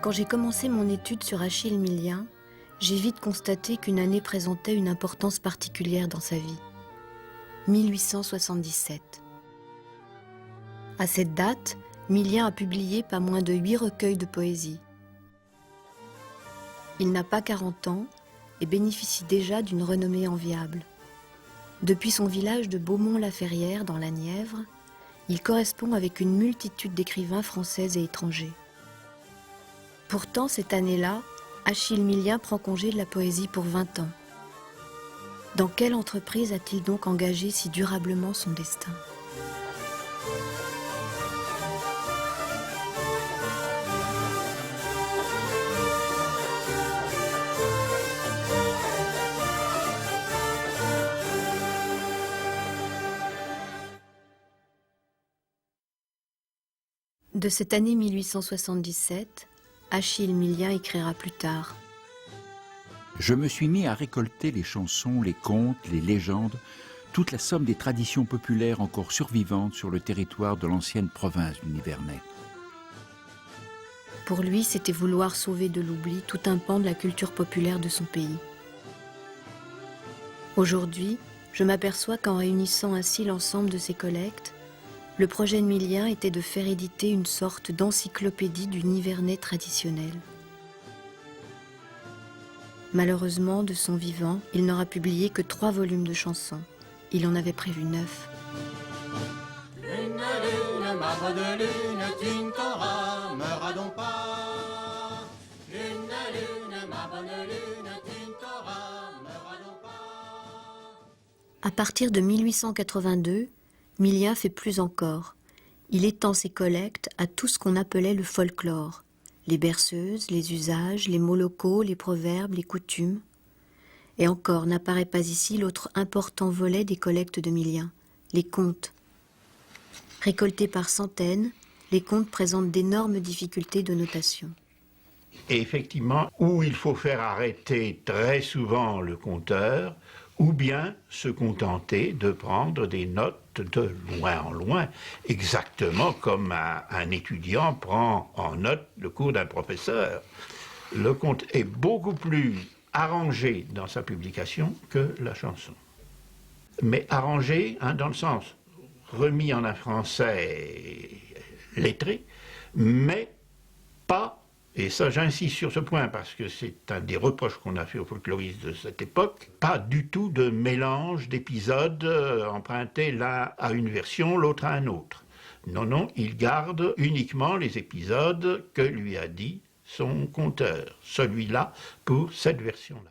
Quand j'ai commencé mon étude sur Achille Millien, j'ai vite constaté qu'une année présentait une importance particulière dans sa vie. 1877. À cette date, Millien a publié pas moins de 8 recueils de poésie. Il n'a pas 40 ans et bénéficie déjà d'une renommée enviable. Depuis son village de Beaumont-la-Ferrière dans la Nièvre, il correspond avec une multitude d'écrivains français et étrangers. Pourtant, cette année-là, Achille Millien prend congé de la poésie pour 20 ans. Dans quelle entreprise a-t-il donc engagé si durablement son destin ? De cette année 1877, Achille Millien écrira plus tard. Je me suis mis à récolter les chansons, les contes, les légendes, toute la somme des traditions populaires encore survivantes sur le territoire de l'ancienne province du Nivernais. Pour lui, c'était vouloir sauver de l'oubli tout un pan de la culture populaire de son pays. Aujourd'hui, je m'aperçois qu'en réunissant ainsi l'ensemble de ses collectes, le projet de Millien était de faire éditer une sorte d'encyclopédie du Nivernais traditionnel. Malheureusement, de son vivant, il n'aura publié que 3 volumes de chansons. Il en avait prévu 9. Lune, lune, ma bonne lune, tu ne t'en rameras donc pas. Lune, lune, ma bonne lune, tu ne t'en rameras donc pas. À partir de 1882, Millien fait plus encore. Il étend ses collectes à tout ce qu'on appelait le folklore. Les berceuses, les usages, les mots locaux, les proverbes, les coutumes. Et encore n'apparaît pas ici l'autre important volet des collectes de Millien, les contes. Récoltés par centaines, les contes présentent d'énormes difficultés de notation. Et effectivement, où il faut faire arrêter très souvent le compteur, ou bien se contenter de prendre des notes de loin en loin, exactement comme un étudiant prend en note le cours d'un professeur. Le conte est beaucoup plus arrangé dans sa publication que la chanson. Mais arrangé, dans le sens remis en un français lettré, mais pas. Et ça, j'insiste sur ce point parce que c'est un des reproches qu'on a fait aux folkloristes de cette époque. Pas du tout de mélange d'épisodes empruntés l'un à une version, l'autre à un autre. Non, non, il garde uniquement les épisodes que lui a dit son conteur. Celui-là pour cette version-là.